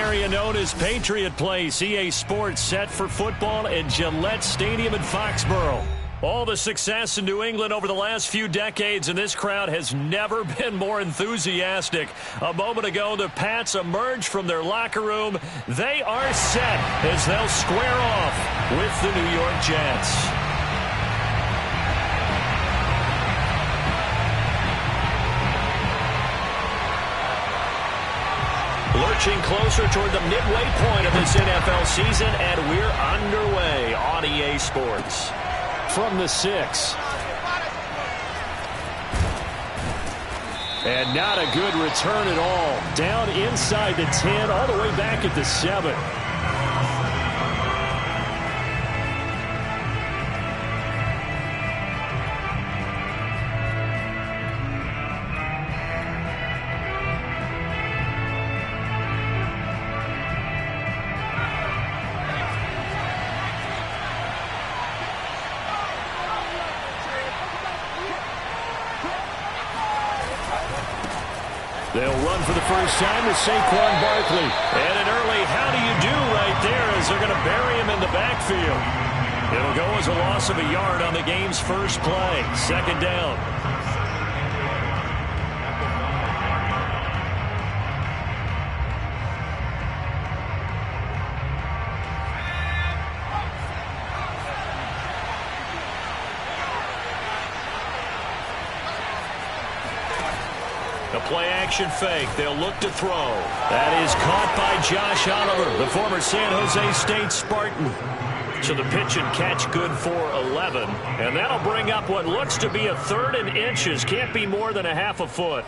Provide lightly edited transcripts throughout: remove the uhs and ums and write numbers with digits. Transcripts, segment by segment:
area known as Patriot Place. EA Sports set for football at Gillette Stadium in Foxborough. All the success in New England over the last few decades, and this crowd has never been more enthusiastic. A moment ago, the Pats emerged from their locker room. They are set as they'll square off with the New York Jets. Lurching closer toward the midway point of this NFL season, and we're underway on EA Sports. From the 6. And not a good return at all. Down inside the 10, all the way back at the 7. They'll run for the first time with Saquon Barkley. And an early how do you do right there as they're going to bury him in the backfield. It'll go as a loss of a yard on the game's first play. Second down. Play-action fake. They'll look to throw. That is caught by Josh Oliver, the former San Jose State Spartan. So the pitch and catch good for 11. And that'll bring up what looks to be a 3rd and inches. Can't be more than a half a foot.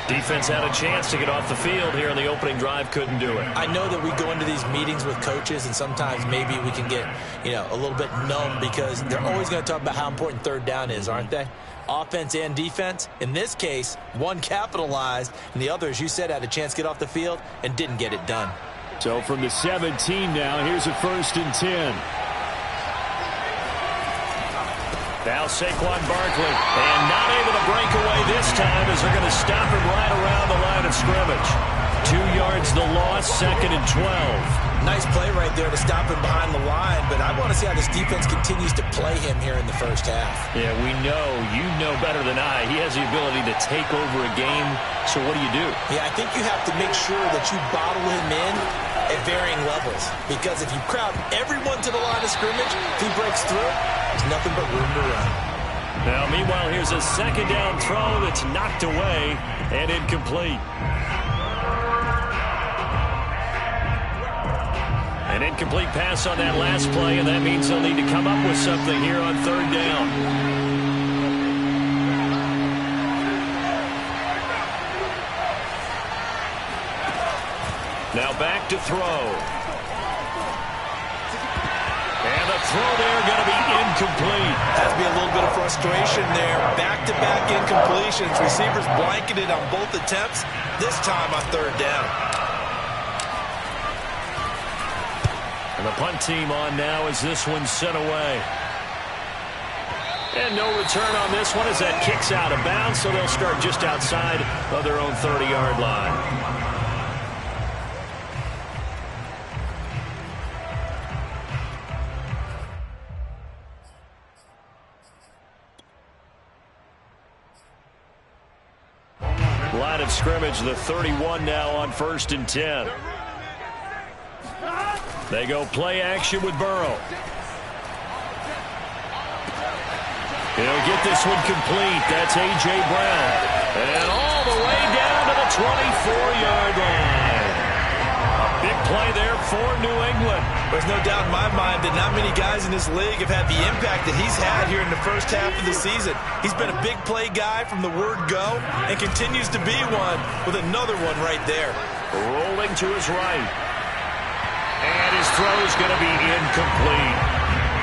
Defense had a chance to get off the field here in the opening drive, couldn't do it. I know that we go into these meetings with coaches, and sometimes maybe we can get, a little bit numb because they're always going to talk about how important 3rd down is, aren't they? Offense and defense. In this case, one capitalized, and the other, as you said, had a chance to get off the field and didn't get it done. So from the 17 now, here's a 1st and 10. Now Saquon Barkley, and not able to break away this time as they're going to stop him right around the line of scrimmage. 2 yards the loss, 2nd and 12. Nice play right there to stop him behind the line, but I want to see how this defense continues to play him here in the first half. Yeah, you know better than I. He has the ability to take over a game, so what do you do? Yeah, I think you have to make sure that you bottle him in at varying levels, because if you crowd everyone to the line of scrimmage, if he breaks through, there's nothing but room to run. Now, meanwhile, here's a 2nd down throw that's knocked away and incomplete. An incomplete pass on that last play, and that means they'll need to come up with something here on 3rd down. Now back to throw. And the throw there going to be incomplete. Has to be a little bit of frustration there. Back-to-back incompletions. Receivers blanketed on both attempts, this time on 3rd down. And the punt team on now as this one's sent away. And no return on this one as that kicks out of bounds, so they'll start just outside of their own 30-yard line. Line of scrimmage, the 31 now on 1st and 10. They go play action with Burrow. He'll get this one complete. That's A.J. Brown. And all the way down to the 24-yard line. A big play there for New England. There's no doubt in my mind that not many guys in this league have had the impact that he's had here in the first half of the season. He's been a big play guy from the word go and continues to be one with another one right there. Rolling to his right. And his throw's going to be incomplete.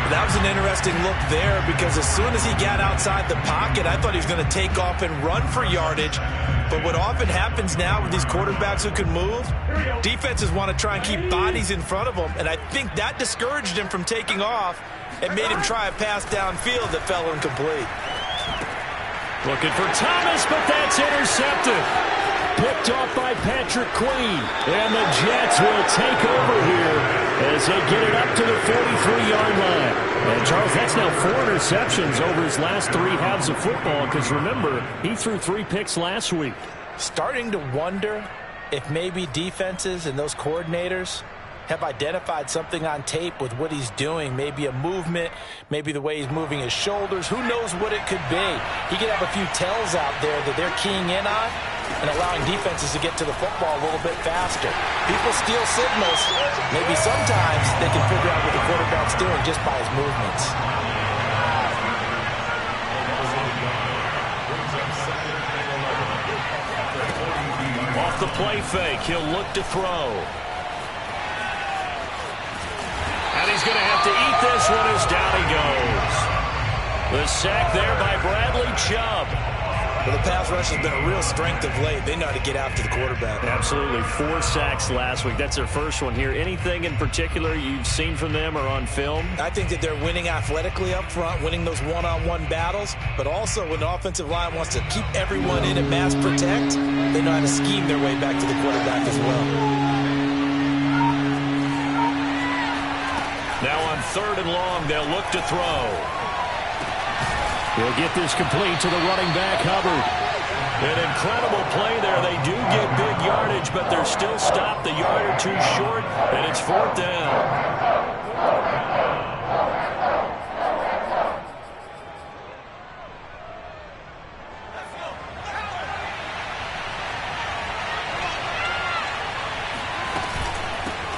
That was an interesting look there because as soon as he got outside the pocket, I thought he was going to take off and run for yardage. But what often happens now with these quarterbacks who can move, defenses want to try and keep bodies in front of them, and I think that discouraged him from taking off and made him try a pass downfield that fell incomplete. Looking for Thomas, but that's intercepted. Picked off by Patrick Queen. And the Jets will take over here as they get it up to the 43-yard line. And, Charles, that's now 4 interceptions over his last 3 halves of football because, remember, he threw 3 picks last week. Starting to wonder if maybe defenses and those coordinators have identified something on tape with what he's doing. Maybe a movement, maybe the way he's moving his shoulders. Who knows what it could be? He could have a few tells out there that they're keying in on and allowing defenses to get to the football a little bit faster. People steal signals. Maybe sometimes they can figure out what the quarterback's doing just by his movements. Off the play fake, he'll look to throw. And he's going to have to eat this one as down he goes. The sack there by Bradley Chubb. Well, the pass rush has been a real strength of late. They know how to get after the quarterback. Absolutely. 4 sacks last week. That's their first one here. Anything in particular you've seen from them or on film? I think that they're winning athletically up front, winning those one-on-one battles, but also when the offensive line wants to keep everyone in and mass protect, they know how to scheme their way back to the quarterback as well. Now on 3rd and long, they'll look to throw. He'll get this complete to the running back, Hubbard. An incredible play there. They do get big yardage, but they're still stopped a yard or 2 short, and it's 4th down.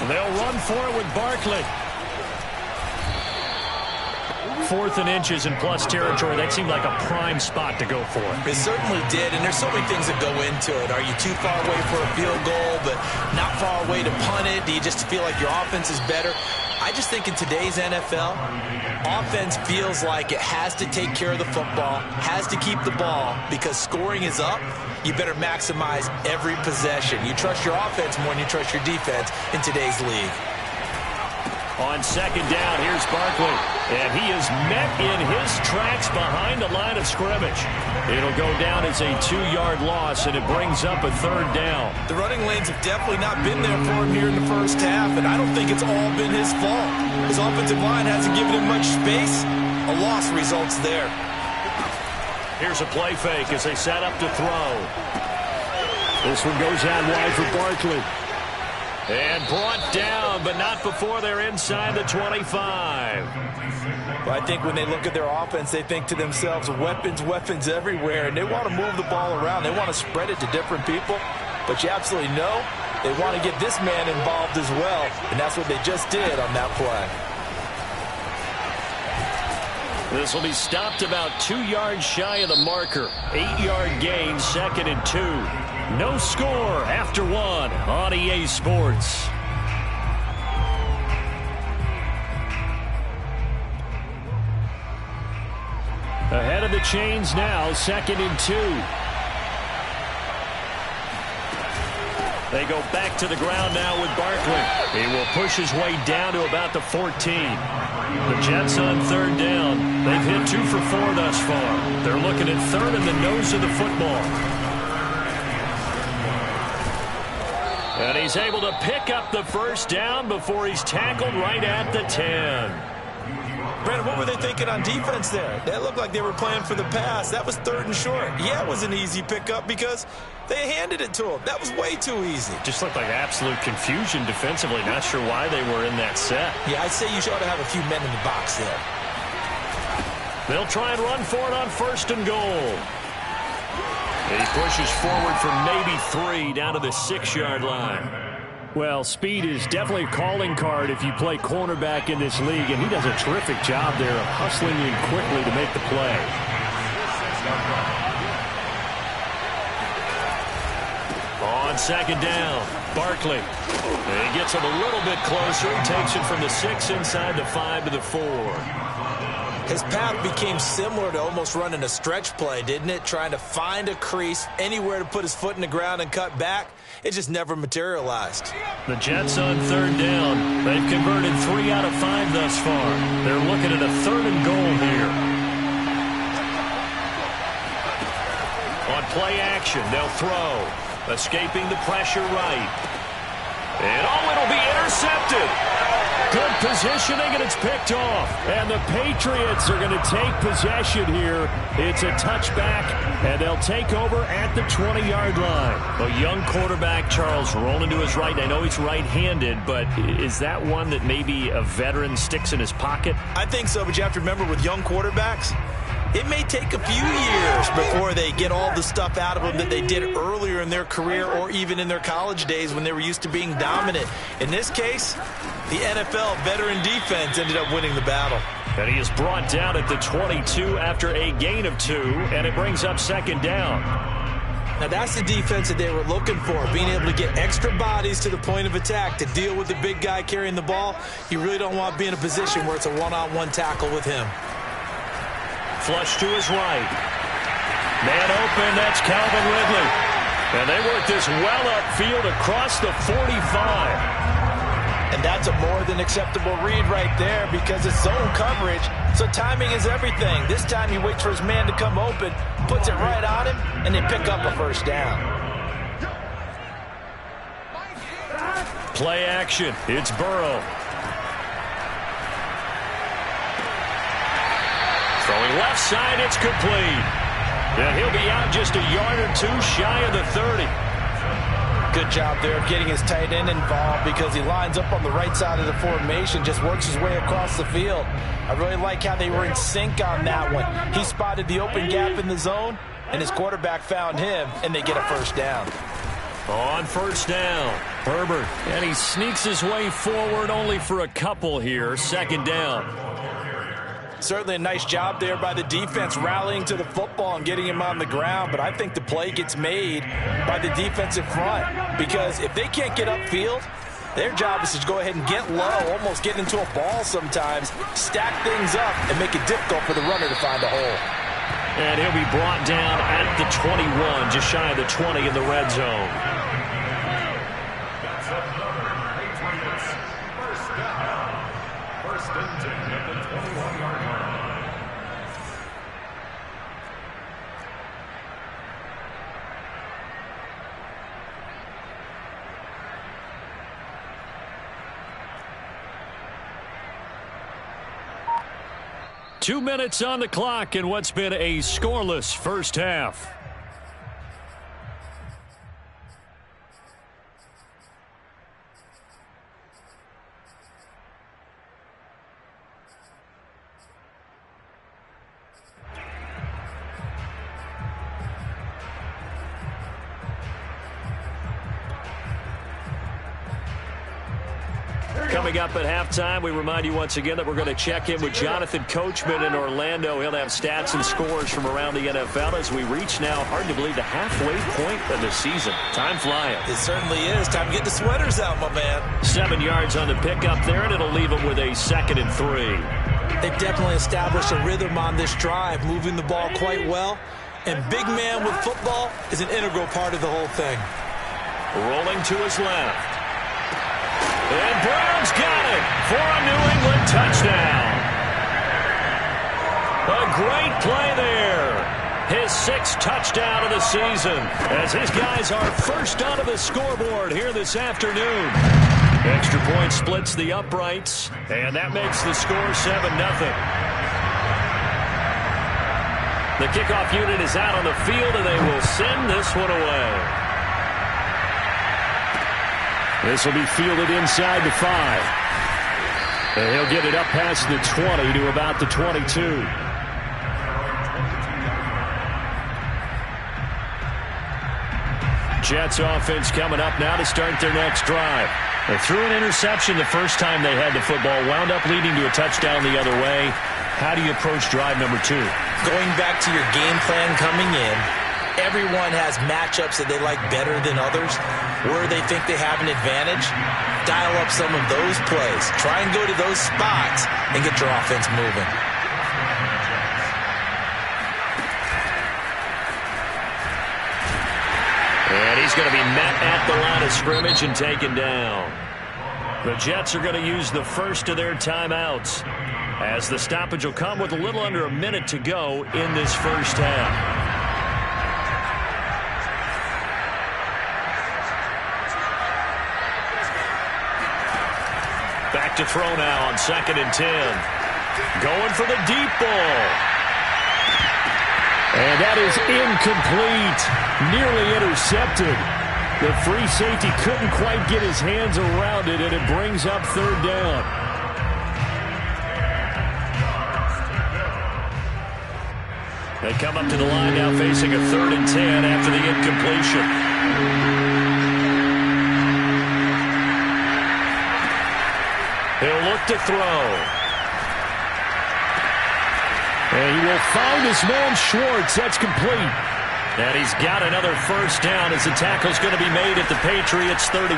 And they'll run for it with Barkley. 4th and inches in plus territory. That seemed like a prime spot to go for. It certainly did, and there's so many things that go into it. Are you too far away for a field goal, but not far away to punt it? Do you just feel like your offense is better? I just think in today's NFL, offense feels like it has to take care of the football, has to keep the ball, because scoring is up. You better maximize every possession. You trust your offense more than you trust your defense in today's league. On 2nd down, here's Barkley. And he is met in his tracks behind the line of scrimmage. It'll go down as a 2-yard loss, and it brings up a 3rd down. The running lanes have definitely not been there for him here in the first half, and I don't think it's all been his fault. His offensive line hasn't given him much space. A loss results there. Here's a play fake as they set up to throw. This one goes out wide for Barkley. And brought down, but not before they're inside the 25. Well, I think when they look at their offense, they think to themselves, weapons, weapons everywhere, and they want to move the ball around. They want to spread it to different people, but you absolutely know they want to get this man involved as well, and that's what they just did on that play. This will be stopped about 2 yards shy of the marker. 8-yard gain, 2nd and 2. No score after 1 on EA Sports. Ahead of the chains now, 2nd and 2. They go back to the ground now with Barkley. He will push his way down to about the 14. The Jets on 3rd down. They've hit 2 for 4 thus far. They're looking at 3rd in the nose of the football. And he's able to pick up the 1st down before he's tackled right at the 10. Brandon, what were they thinking on defense there? They looked like they were playing for the pass. That was 3rd and short. Yeah, it was an easy pickup because they handed it to him. That was way too easy. Just looked like absolute confusion defensively. Not sure why they were in that set. Yeah, I'd say you ought to have a few men in the box there. They'll try and run for it on 1st and goal. He pushes forward for maybe 3 down to the 6-yard line. Well, speed is definitely a calling card if you play cornerback in this league, and he does a terrific job there of hustling in quickly to make the play. On second down. Barkley. He gets him a little bit closer. He takes it from the 6 inside the 5 to the 4. His path became similar to almost running a stretch play, didn't it? Trying to find a crease, anywhere to put his foot in the ground and cut back. It just never materialized. The Jets on third down. They've converted 3 out of 5 thus far. They're looking at a 3rd and goal here. On play action, they'll throw. Escaping the pressure right. And it'll be intercepted. Good positioning, and it's picked off. And the Patriots are going to take possession here. It's a touchback, and they'll take over at the 20-yard line. A young quarterback, Charles, rolling to his right. I know he's right-handed, but is that one that maybe a veteran sticks in his pocket? I think so, but you have to remember with young quarterbacks, it may take a few years before they get all the stuff out of them that they did earlier in their career or even in their college days when they were used to being dominant. In this case, the NFL veteran defense ended up winning the battle. And he is brought down at the 22 after a gain of 2, and it brings up second down. Now that's the defense that they were looking for, being able to get extra bodies to the point of attack to deal with the big guy carrying the ball. You really don't want to be in a position where it's a one-on-one tackle with him. Flush to his right. Man open, that's Calvin Ridley. And they work this well upfield across the 45. And that's a more than acceptable read right there because it's zone coverage, so timing is everything. This time he waits for his man to come open, puts it right on him, and they pick up a first down. Play action. It's Burrow. Throwing left side, it's complete. And he'll be out just a yard or 2 shy of the 30. Good job there of getting his tight end involved because he lines up on the right side of the formation, just works his way across the field. I really like how they were in sync on that one. He spotted the open gap in the zone, and his quarterback found him, and they get a first down. On first down, Herbert, and he sneaks his way forward only for a couple here. Second down. Certainly a nice job there by the defense rallying to the football and getting him on the ground, but I think the play gets made by the defensive front because if they can't get upfield, their job is to go ahead and get low, almost get into a ball sometimes, stack things up, and make it difficult for the runner to find a hole. And he'll be brought down at the 21, just shy of the 20 in the red zone. First and 10 at the 21-yard line. Two minutes on the clock in what's been a scoreless first half. Coming up at halftime, we remind you once again that we're going to check in with Jonathan Coachman in Orlando. He'll have stats and scores from around the NFL as we reach now, hard to believe, the halfway point of the season. Time flying. It certainly is. Time to get the sweaters out, my man. 7 yards on the pickup there, and it'll leave them with a 2nd and 3. They've definitely established a rhythm on this drive, moving the ball quite well. And big man with football is an integral part of the whole thing. Rolling to his left. And Brown's got it for a New England touchdown. A great play there. His 6th touchdown of the season as his guys are first onto the scoreboard here this afternoon. Extra point splits the uprights, and that makes the score 7-0. The kickoff unit is out on the field, and they will send this one away. This will be fielded inside the 5. And he'll get it up past the 20 to about the 22. Jets offense coming up now to start their next drive. They threw an interception the first time they had the football, wound up leading to a touchdown the other way. How do you approach drive number 2? Going back to your game plan coming in everyone has matchups that they like better than others, where they think they have an advantage. Dial up some of those plays. Try and go to those spots and get your offense moving. And he's going to be met at the line of scrimmage and taken down. The Jets are going to use the first of their timeouts, as the stoppage will come with a little under a minute to go in this first half. Back to throw now on 2nd and 10. Going for the deep ball. And that is incomplete. Nearly intercepted. The free safety couldn't quite get his hands around it, and it brings up 3rd down. They come up to the line now facing a 3rd and 10 after the incompletion. He'll look to throw. And he will find his man Schwartz. That's complete. And he's got another first down as the tackle's going to be made at the Patriots 36.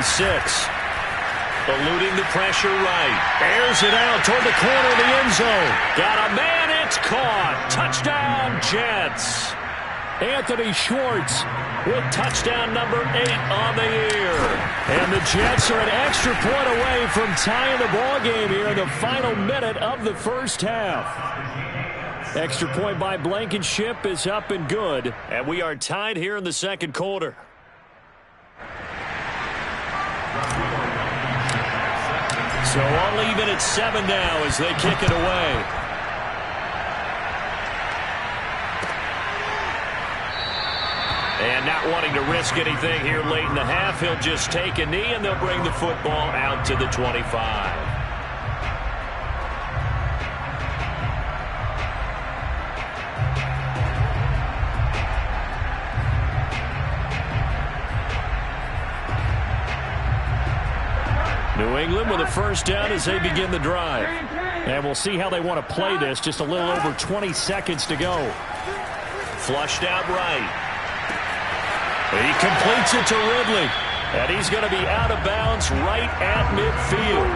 Eluding the pressure right. Airs it out toward the corner of the end zone. Got a man, it's caught. Touchdown, Jets. Anthony Schwartz with touchdown number 8 on the year. And the Jets are an extra point away from tying the ball game here in the final minute of the first half. Extra point by Blankenship is up and good. And we are tied here in the second quarter. So all even at 7 now as they kick it away. And not wanting to risk anything here late in the half, he'll just take a knee and they'll bring the football out to the 25. New England with a first down as they begin the drive. And we'll see how they want to play this. Just a little over 20 seconds to go. Flushed out right. He completes it to Ridley. And he's going to be out of bounds right at midfield.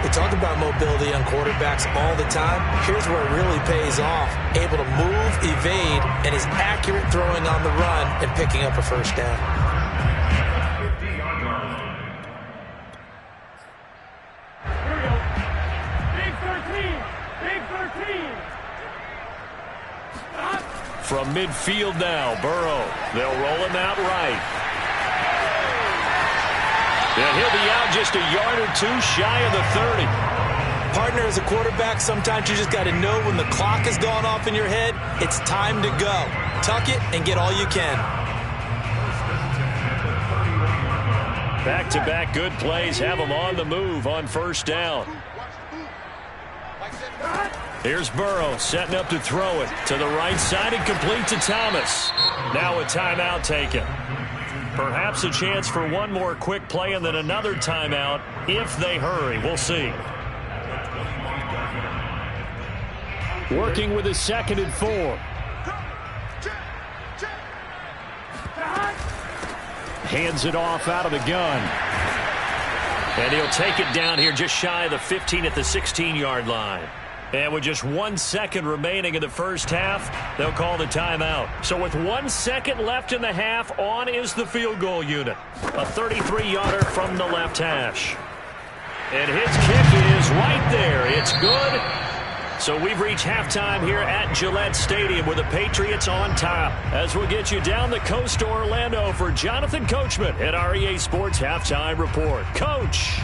We talk about mobility on quarterbacks all the time. Here's where it really pays off. Able to move, evade, and is accurate throwing on the run and picking up a first down. From midfield now, Burrow. They'll roll him out right. And he'll be out just a yard or two shy of the 30. Partner, as a quarterback, sometimes you just got to know when the clock has gone off in your head, it's time to go. Tuck it and get all you can. Back-to-back good plays have them on the move on first down. Here's Burrow setting up to throw it to the right side and complete to Thomas. Now a timeout taken. Perhaps a chance for one more quick play and then another timeout if they hurry. We'll see. Working with a 2nd and 4. Hands it off out of the gun. And he'll take it down here just shy of the 15 at the 16-yard line. And with just 1 second remaining in the first half, they'll call the timeout. So with 1 second left in the half, on is the field goal unit. A 33-yarder from the left hash. And his kick is right there. It's good. So we've reached halftime here at Gillette Stadium with the Patriots on top. As we'll get you down the coast to Orlando for Jonathan Coachman at our EA Sports Halftime Report. Coach.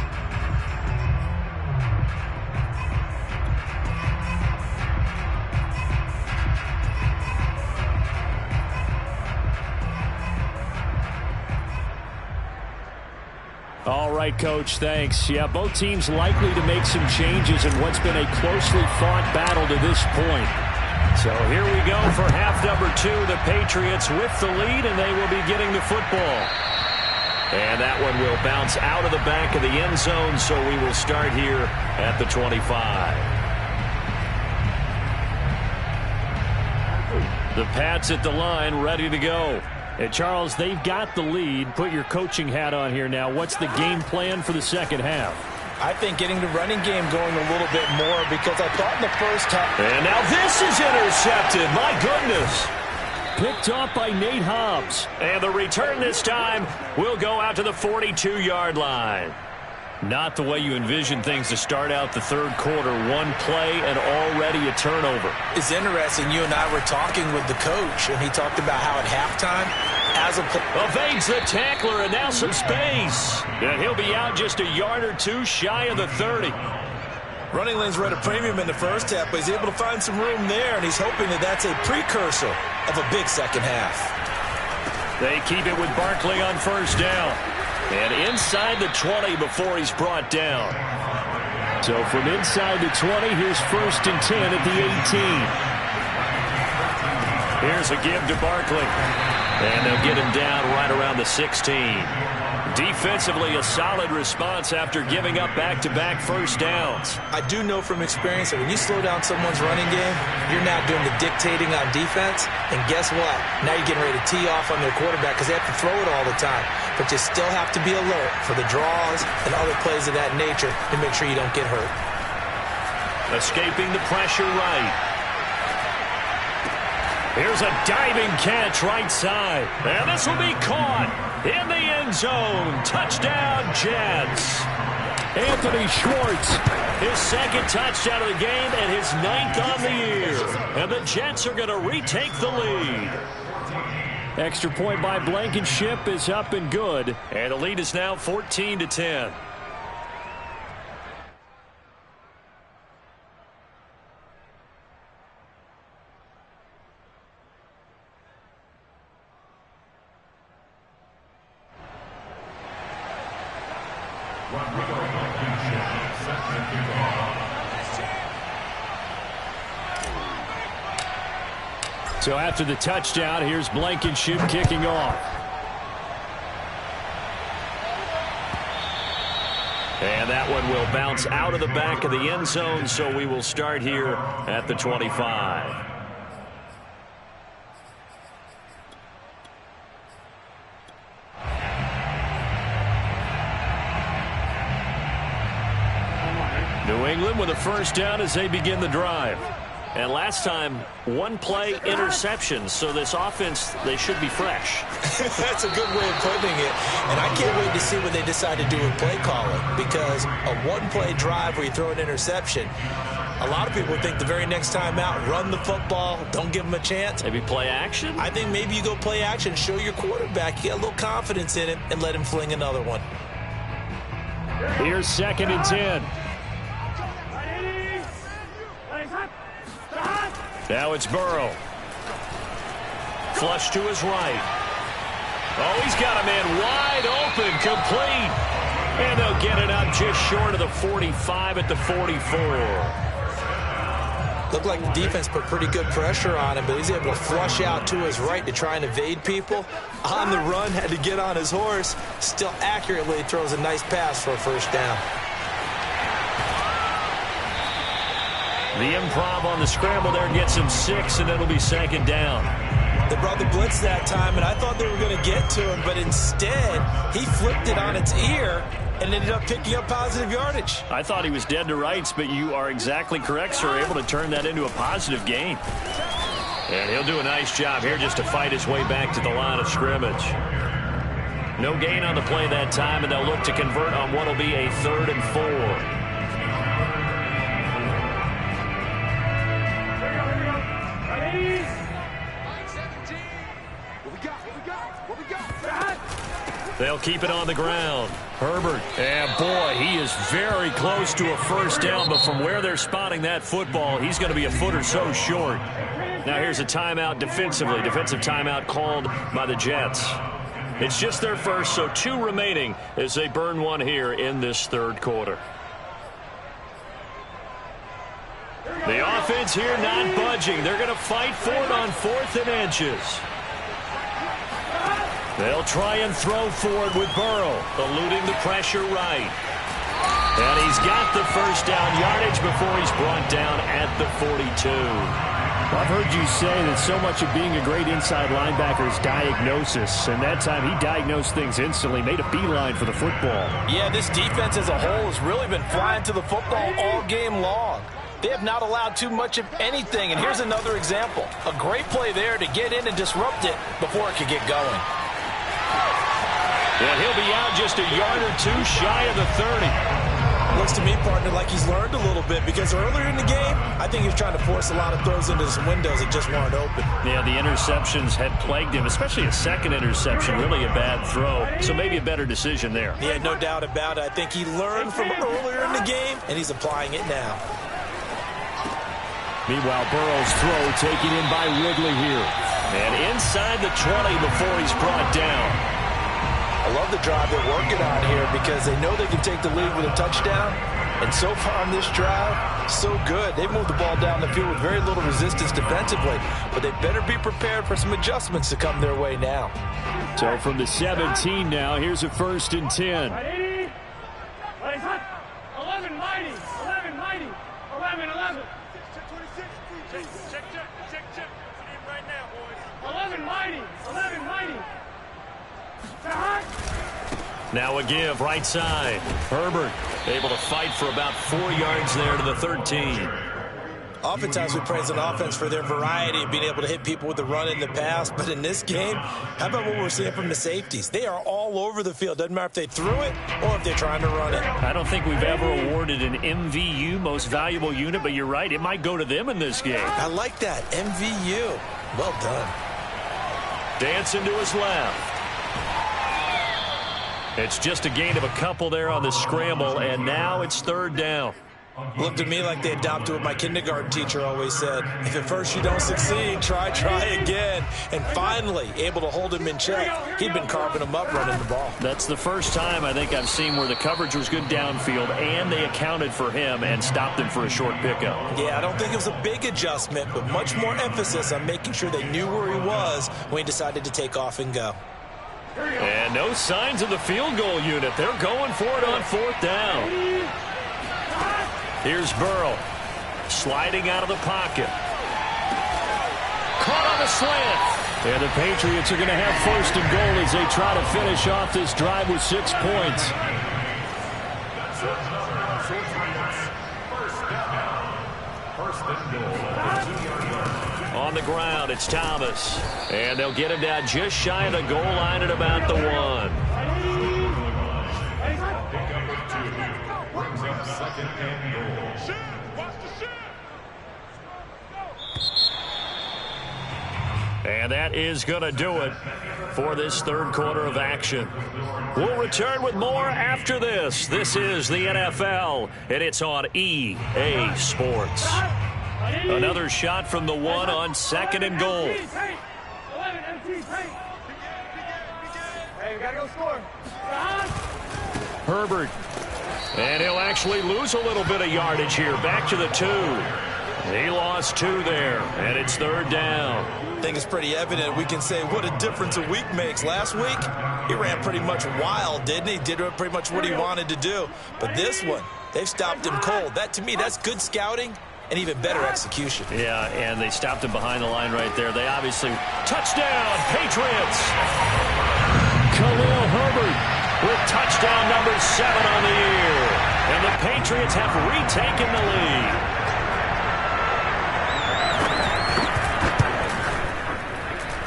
All right, Coach, thanks. Yeah, both teams likely to make some changes in what's been a closely fought battle to this point. So here we go for half number 2. The Patriots with the lead, and they will be getting the football. And that one will bounce out of the back of the end zone, so we will start here at the 25. The Pats at the line, ready to go. And Charles, they've got the lead. Put your coaching hat on here now. What's the game plan for the second half? I think getting the running game going a little bit more, because I thought in the first half. And now this is intercepted. My goodness. Picked off by Nate Hobbs. And the return this time will go out to the 42-yard line. Not the way you envision things to start out the third quarter. One play and already a turnover. It's interesting. You and I were talking with the coach, and he talked about how at halftime, evades the tackler, and now some space. And he'll be out just a yard or two shy of the 30. Running lanes were at a premium in the first half, but he's able to find some room there, and he's hoping that that's a precursor of a big second half. They keep it with Barkley on first down. And inside the 20 before he's brought down. So from inside the 20, here's 1st and 10 at the 18. Here's a give to Barkley. And they'll get him down right around the 16. Defensively, a solid response after giving up back-to-back first downs. I do know from experience that when you slow down someone's running game, you're now doing the dictating on defense. And guess what? Now you're getting ready to tee off on their quarterback because they have to throw it all the time. But you still have to be alert for the draws and other plays of that nature to make sure you don't get hurt. Escaping the pressure right. Here's a diving catch right side. And this will be caught in the end zone. Touchdown, Jets. Anthony Schwartz. His second touchdown of the game and his 9th on the year. And the Jets are going to retake the lead. Extra point by Blankenship is up and good. And the lead is now 14-10. So after the touchdown, here's Blankenship kicking off. And that one will bounce out of the back of the end zone, so we will start here at the 25. New England with a first down as they begin the drive. And last time, one play interception. So this offense, they should be fresh. That's a good way of putting it. And I can't wait to see what they decide to do with play calling. Because a one-play drive where you throw an interception, a lot of people think the very next time out, run the football, don't give them a chance. Maybe play action? I think maybe you go play action, show your quarterback, you get a little confidence in him, and let him fling another one. Here's 2nd and 10. Now it's Burrow. Flush to his right. Oh, he's got a man wide open, complete. And they'll get it up just short of the 45 at the 44. Looked like the defense put pretty good pressure on him, but he's able to flush out to his right to try and evade people. On the run, had to get on his horse. Still accurately throws a nice pass for a first down. The improv on the scramble there gets him 6, and it'll be 2nd down. They brought the blitz that time, and I thought they were going to get to him, but instead, he flipped it on its ear and ended up picking up positive yardage. I thought he was dead to rights, but you are exactly correct, sir. Able to turn that into a positive gain. And he'll do a nice job here just to fight his way back to the line of scrimmage. No gain on the play that time, and they'll look to convert on what will be a 3rd and 4. They'll keep it on the ground. Herbert, and boy, he is very close to a first down, but from where they're spotting that football, he's going to be a foot or so short. Now here's a timeout defensively. Defensive timeout called by the Jets. It's just their first, so 2 remaining as they burn one here in this third quarter. The offense here not budging. They're going to fight for it on 4th and inches. They'll try and throw forward with Burrow, eluding the pressure right. And he's got the first down yardage before he's brought down at the 42. I've heard you say that so much of being a great inside linebacker is diagnosis, and that time he diagnosed things instantly, made a beeline for the football. Yeah, this defense as a whole has really been flying to the football all game long. They have not allowed too much of anything, and here's another example. A great play there to get in and disrupt it before it could get going. And he'll be out just a yard or two shy of the 30. Looks to me, partner, like he's learned a little bit because earlier in the game, I think he was trying to force a lot of throws into some windows that just weren't open. Yeah, the interceptions had plagued him, especially a second interception, really a bad throw. So maybe a better decision there. Yeah, no doubt about it. I think he learned from earlier in the game, and he's applying it now. Meanwhile, Burrow's throw taken in by Ridley here. And inside the 20 before he's brought down. I love the drive they're working on here because they know they can take the lead with a touchdown. And so far on this drive, so good. They moved the ball down the field with very little resistance defensively. But they better be prepared for some adjustments to come their way now. So from the 17 now, here's a 1st and 10. 11 mighty. 11 mighty. 11, 11. Check. Right now, boys. 11 mighty. 11 mighty. Now a give, right side. Herbert able to fight for about 4 yards there to the 13. Oftentimes we praise an offense for their variety of being able to hit people with the run in the pass. But in this game, how about what we're seeing from the safeties? They are all over the field. Doesn't matter if they threw it or if they're trying to run it. I don't think we've ever awarded an MVU, most valuable unit, but you're right. It might go to them in this game. I like that. MVU. Well done. Dancing to his left. It's just a gain of a couple there on the scramble, and now it's 3rd down. Looked to me like they adopted what my kindergarten teacher always said. If at first you don't succeed, try again. And finally, able to hold him in check. He'd been carving him up running the ball. That's the first time I think I've seen where the coverage was good downfield, and they accounted for him and stopped him for a short pickup. Yeah, I don't think it was a big adjustment, but much more emphasis on making sure they knew where he was when he decided to take off and go. And no signs of the field goal unit. They're going for it on 4th down. Here's Burrow. Sliding out of the pocket. Caught on the slant. And the Patriots are going to have 1st and goal as they try to finish off this drive with 6 points. On the ground, it's Thomas. And they'll get him down just shy of the goal line at about the 1. And that is going to do it for this 3rd quarter of action. We'll return with more after this. This is the NFL, and it's on EA Sports. Another shot from the 1 on 2nd and goal. Herbert. And he'll actually lose a little bit of yardage here. Back to the 2. He lost 2 there, and it's 3rd down. I think it's pretty evident. We can say what a difference a week makes. Last week, he ran pretty much wild, didn't he? Did pretty much what he wanted to do. But this one, they've stopped him cold. That, to me, that's good scouting and even better execution. Yeah, and they stopped him behind the line right there. They obviously... Touchdown, Patriots! Khalil Herbert with touchdown number 7 on the year. And the Patriots have retaken the lead.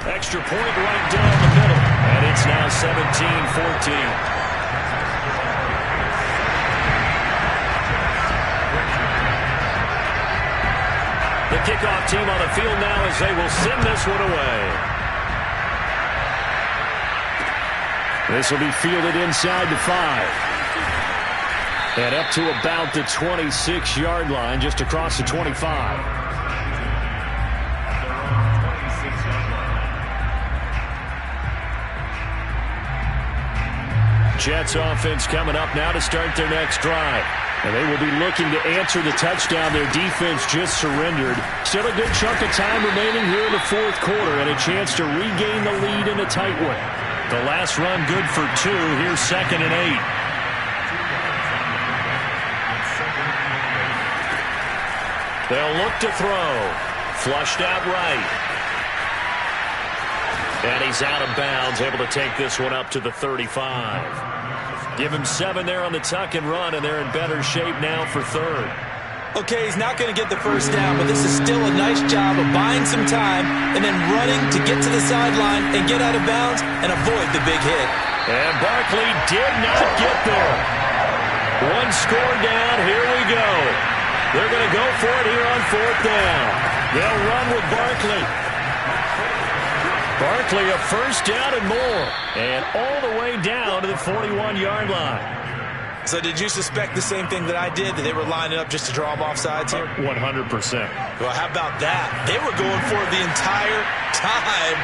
Extra point right down the middle. And it's now 17-14. The kickoff team on the field now as they will send this one away. This will be fielded inside the 5. And up to about the 26-yard line, just across the 25. Jets offense coming up now to start their next drive. And they will be looking to answer the touchdown their defense just surrendered. Still a good chunk of time remaining here in the 4th quarter and a chance to regain the lead in a tight one. The last run good for 2. Here's 2nd and 8. They'll look to throw. Flushed out right. And he's out of bounds, able to take this one up to the 35. Give him 7 there on the tuck and run, and they're in better shape now for third. Okay, he's not going to get the first down, but this is still a nice job of buying some time and then running to get to the sideline and get out of bounds and avoid the big hit. And Barkley did not get there. One score down. Here we go. They're going to go for it here on 4th down. They'll run with Barkley. Barkley a first down and more. And all the way down to the 41-yard line. So did you suspect the same thing that I did, that they were lining up just to draw them offsides here? 100%. Well, how about that? They were going for it the entire time.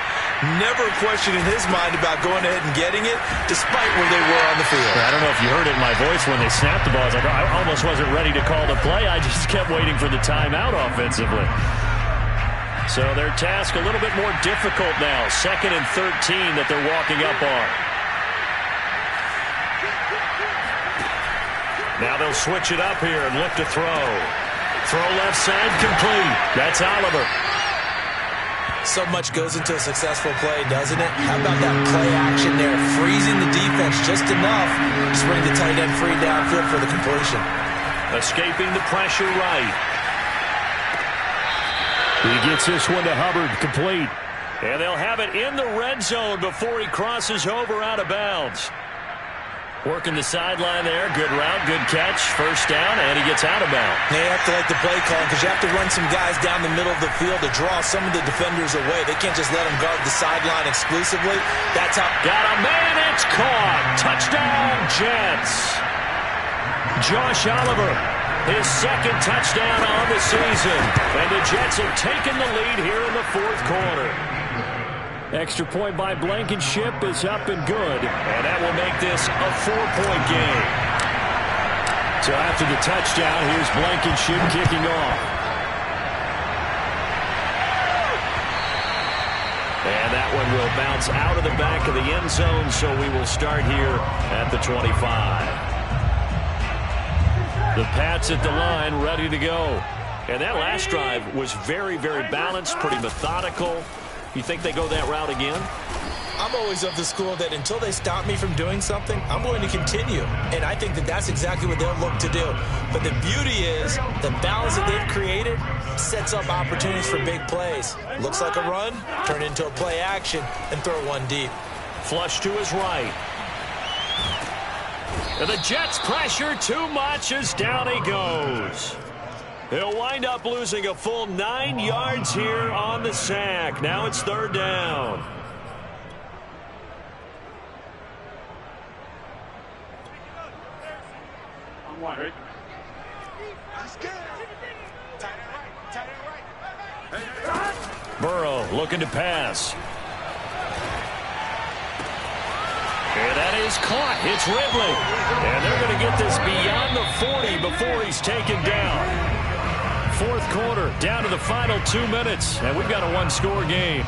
Never a question in his mind about going ahead and getting it, despite where they were on the field. I don't know if you heard it in my voice when they snapped the ball. I was like, I almost wasn't ready to call the play. I just kept waiting for the timeout offensively. So their task a little bit more difficult now. 2nd and 13 that they're walking up on. Now they'll switch it up here and look to throw. Throw left side complete. That's Oliver. So much goes into a successful play, doesn't it? How about that play action there? Freezing the defense just enough to bring the tight end free downfield for the completion. Escaping the pressure right. He gets this one to Hubbard, complete. And they'll have it in the red zone before he crosses over out of bounds. Working the sideline there. Good route, good catch. First down, and he gets out of bounds. They have to like the play call because you have to run some guys down the middle of the field to draw some of the defenders away. They can't just let them guard the sideline exclusively. That's how. Got a man, it's caught. Touchdown, Jets. Josh Oliver, his 2nd touchdown on the season. And the Jets have taken the lead here in the 4th quarter. Extra point by Blankenship is up and good. And that will make this a 4-point game. So after the touchdown, here's Blankenship kicking off. And that one will bounce out of the back of the end zone, so we will start here at the 25. The Pats at the line, ready to go. And that last drive was very, very balanced, pretty methodical. You think they go that route again? I'm always of the school that until they stop me from doing something, I'm going to continue. And I think that that's exactly what they'll look to do. But the beauty is the balance that they've created sets up opportunities for big plays. Looks like a run, turn into a play action, and throw one deep. Flush to his right. And the Jets pressure too much as down he goes. He'll wind up losing a full 9 yards here on the sack. Now it's 3rd down. Burrow looking to pass. And that is caught. It's Ridley. And they're going to get this beyond the 40 before he's taken down. 4th quarter, down to the final 2 minutes, and we've got a 1-score game.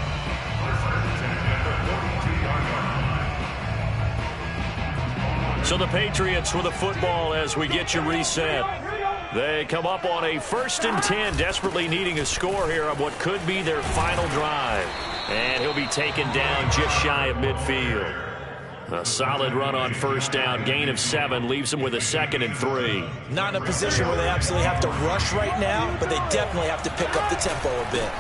So the Patriots with the football as we get you reset. They come up on a 1st and 10, desperately needing a score here on what could be their final drive. And he'll be taken down just shy of midfield. A solid run on 1st down, gain of 7, leaves them with a 2nd and 3. Not in a position where they absolutely have to rush right now, but they definitely have to pick up the tempo a bit.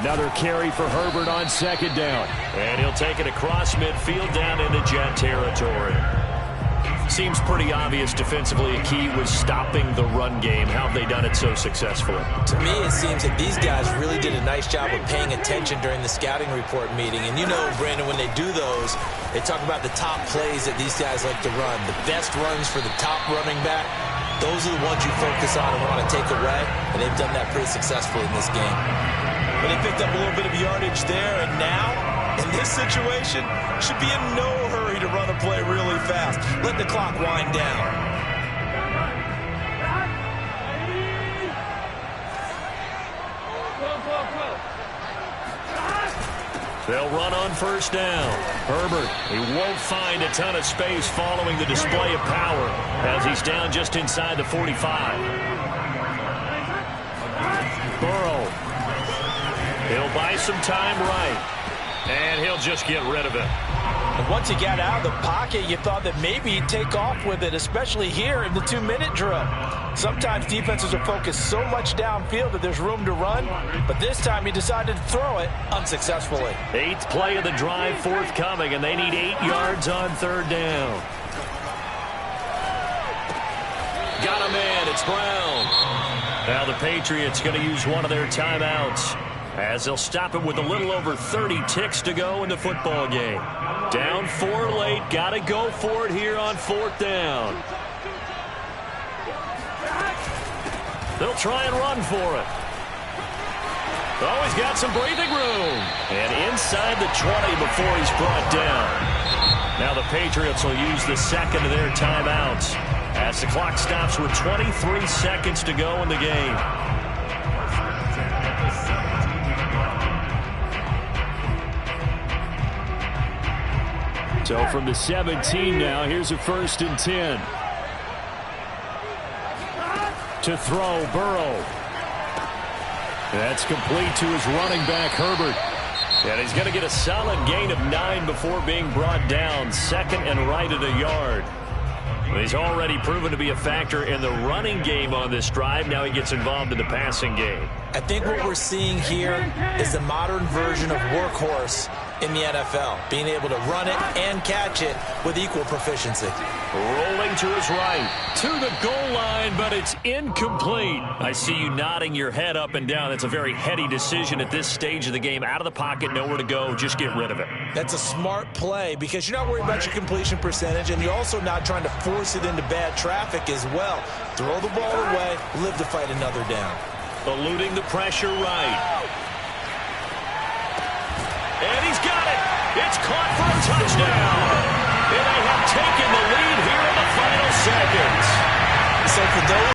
Another carry for Herbert on 2nd down. And he'll take it across midfield down into Jet territory. Seems pretty obvious defensively a key was stopping the run game. How have they done it so successfully? To me, it seems that these guys really did a nice job of paying attention during the scouting report meeting. And you know, Brandon, when they do those, they talk about the top plays that these guys like to run. The best runs for the top running back, those are the ones you focus on and want to take away. And they've done that pretty successfully in this game. But they picked up a little bit of yardage there, and now, in this situation, should be in no hurry to run a play really fast. Let the clock wind down. They'll run on 1st down. Herbert, he won't find a ton of space following the display of power as he's down just inside the 45. Burrow He'll buy some time right. And he'll just get rid of it. And once he got out of the pocket, you thought that maybe he'd take off with it, especially here in the 2-minute drill. Sometimes defenses are focused so much downfield that there's room to run, but this time he decided to throw it unsuccessfully. 8th play of the drive forthcoming, and they need 8 yards on 3rd down. Got him in. It's Brown. Now the Patriots going to use one of their timeouts, as they'll stop it with a little over 30 ticks to go in the football game. Down 4 late. Got to go for it here on 4th down. They'll try and run for it. Oh, he's got some breathing room. And inside the 20 before he's brought down. Now the Patriots will use the second of their timeouts, as the clock stops with 23 seconds to go in the game. So from the 17 now, here's a 1st and 10. To throw, Burrow. That's complete to his running back, Herbert. And he's going to get a solid gain of 9 before being brought down. 2nd and right at a yard. He's already proven to be a factor in the running game on this drive. Now he gets involved in the passing game. I think what we're seeing here is the modern version of workhorse in the NFL, being able to run it and catch it with equal proficiency. Rolling to his right, to the goal line, but it's incomplete. I see you nodding your head up and down. That's a very heady decision at this stage of the game. Out of the pocket, nowhere to go, just get rid of it. That's a smart play because you're not worried about your completion percentage, and you're also not trying to force it into bad traffic as well. Throw the ball away, live to fight another down. Eluding the pressure right. And he's got it. It's caught for a touchdown. And they have taken the lead here in the final seconds. So for those